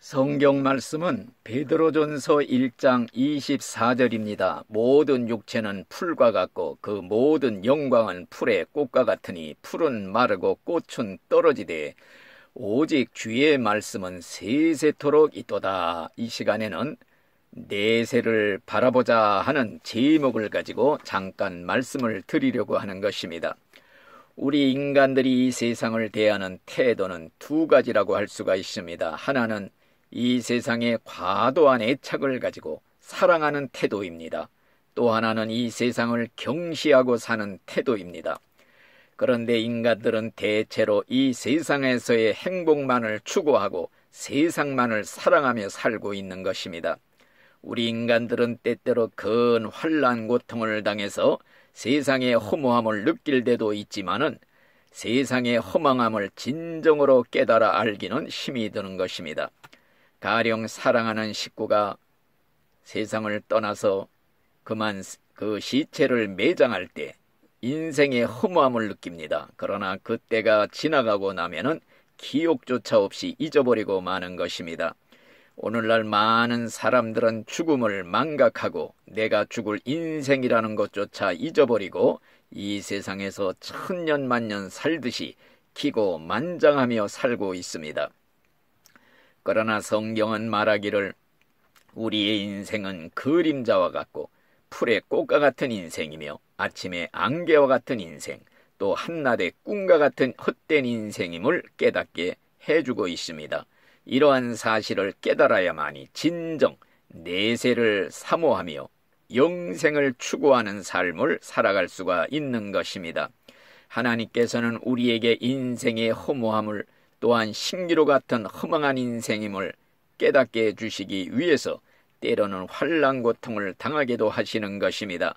성경 말씀은 베드로전서 1장 24절입니다. 모든 육체는 풀과 같고 그 모든 영광은 풀의 꽃과 같으니 풀은 마르고 꽃은 떨어지되 오직 주의 말씀은 세세토록 있도다. 이 시간에는 내세를 바라보자 하는 제목을 가지고 잠깐 말씀을 드리려고 하는 것입니다. 우리 인간들이 이 세상을 대하는 태도는 두 가지라고 할 수가 있습니다. 하나는 이 세상에 과도한 애착을 가지고 사랑하는 태도입니다. 또 하나는 이 세상을 경시하고 사는 태도입니다. 그런데 인간들은 대체로 이 세상에서의 행복만을 추구하고 세상만을 사랑하며 살고 있는 것입니다. 우리 인간들은 때때로 큰 환난 고통을 당해서 세상의 허무함을 느낄 때도 있지만은 세상의 허망함을 진정으로 깨달아 알기는 힘이 드는 것입니다. 가령 사랑하는 식구가 세상을 떠나서 그만 그 시체를 매장할 때 인생의 허무함을 느낍니다. 그러나 그때가 지나가고 나면은 기억조차 없이 잊어버리고 마는 것입니다. 오늘날 많은 사람들은 죽음을 망각하고 내가 죽을 인생이라는 것조차 잊어버리고 이 세상에서 천년만년 살듯이 기고만장하며 살고 있습니다. 그러나 성경은 말하기를 우리의 인생은 그림자와 같고 풀의 꽃과 같은 인생이며 아침의 안개와 같은 인생, 또 한낮의 꿈과 같은 헛된 인생임을 깨닫게 해주고 있습니다. 이러한 사실을 깨달아야만이 진정 내세를 사모하며 영생을 추구하는 삶을 살아갈 수가 있는 것입니다. 하나님께서는 우리에게 인생의 허무함을 또한 신기루 같은 허망한 인생임을 깨닫게 해주시기 위해서 때로는 환난 고통을 당하기도 하시는 것입니다.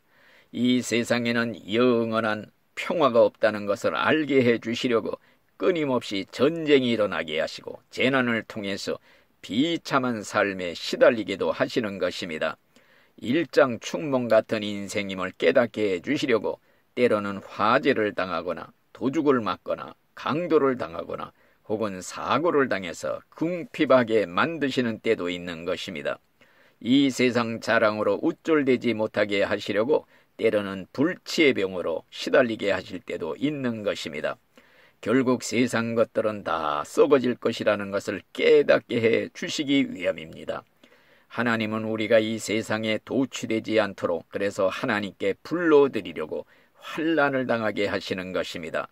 이 세상에는 영원한 평화가 없다는 것을 알게 해주시려고 끊임없이 전쟁이 일어나게 하시고 재난을 통해서 비참한 삶에 시달리기도 하시는 것입니다. 일장춘몽 같은 인생임을 깨닫게 해주시려고 때로는 화재를 당하거나 도둑을 맞거나 강도를 당하거나 혹은 사고를 당해서 궁핍하게 만드시는 때도 있는 것입니다. 이 세상 자랑으로 우쭐대지 못하게 하시려고 때로는 불치의 병으로 시달리게 하실 때도 있는 것입니다. 결국 세상 것들은 다 썩어질 것이라는 것을 깨닫게 해 주시기 위함입니다. 하나님은 우리가 이 세상에 도취되지 않도록 그래서 하나님께 불러드리려고 환난을 당하게 하시는 것입니다.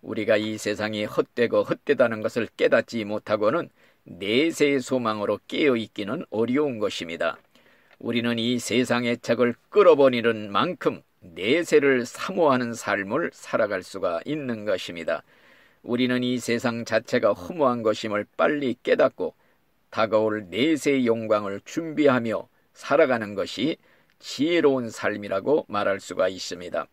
우리가 이 세상이 헛되고 헛되다는 것을 깨닫지 못하고는 내세의 소망으로 깨어있기는 어려운 것입니다. 우리는 이 세상의 착을 끌어버리는 만큼 내세를 사모하는 삶을 살아갈 수가 있는 것입니다. 우리는 이 세상 자체가 허무한 것임을 빨리 깨닫고 다가올 내세의 영광을 준비하며 살아가는 것이 지혜로운 삶이라고 말할 수가 있습니다.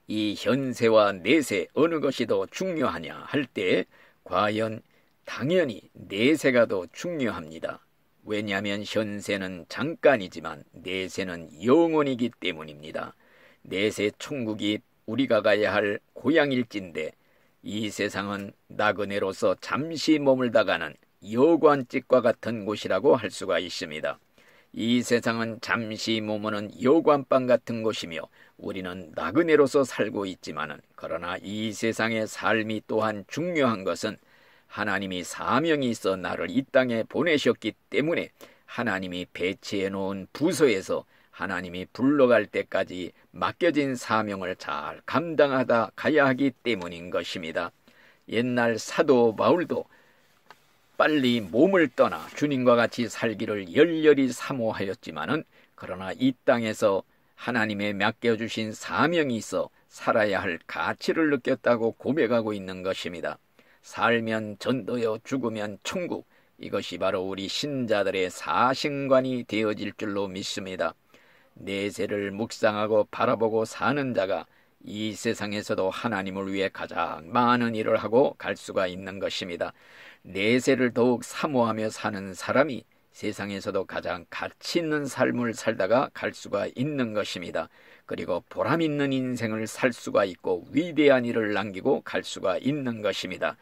이 현세와 내세 어느 것이 더 중요하냐 할 때 과연 당연히 내세가 더 중요합니다. 왜냐하면 현세는 잠깐이지만 내세는 영원이기 때문입니다. 내세 천국이 우리가 가야 할 고향일진데 이 세상은 나그네로서 잠시 머물다가는 여관집과 같은 곳이라고 할 수가 있습니다. 이 세상은 잠시 머무는 여관방 같은 곳이며 우리는 나그네로서 살고 있지만은 그러나 이 세상의 삶이 또한 중요한 것은 하나님이 사명이 있어 나를 이 땅에 보내셨기 때문에 하나님이 배치해 놓은 부서에서 하나님이 불러갈 때까지 맡겨진 사명을 잘 감당하다 가야 하기 때문인 것입니다. 옛날 사도 바울도 빨리 몸을 떠나 주님과 같이 살기를 열렬히 사모하였지만은 그러나 이 땅에서 하나님의 맡겨주신 사명이 있어 살아야 할 가치를 느꼈다고 고백하고 있는 것입니다. 살면 전도여 죽으면 천국, 이것이 바로 우리 신자들의 사신관이 되어질 줄로 믿습니다. 내세를 묵상하고 바라보고 사는 자가 이 세상에서도 하나님을 위해 가장 많은 일을 하고 갈 수가 있는 것입니다. 내세를 더욱 사모하며 사는 사람이 세상에서도 가장 가치 있는 삶을 살다가 갈 수가 있는 것입니다. 그리고 보람 있는 인생을 살 수가 있고 위대한 일을 남기고 갈 수가 있는 것입니다.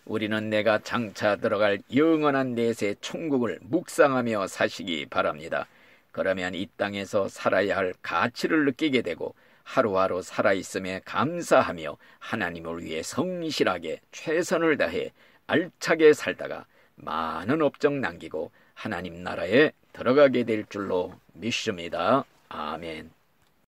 우리는 내가 장차 들어갈 영원한 내세 천국을 묵상하며 사시기 바랍니다. 그러면 이 땅에서 살아야 할 가치를 느끼게 되고 하루하루 살아있음에 감사하며 하나님을 위해 성실하게 최선을 다해 알차게 살다가 많은 업적 남기고 하나님 나라에 들어가게 될 줄로 믿습니다. 아멘.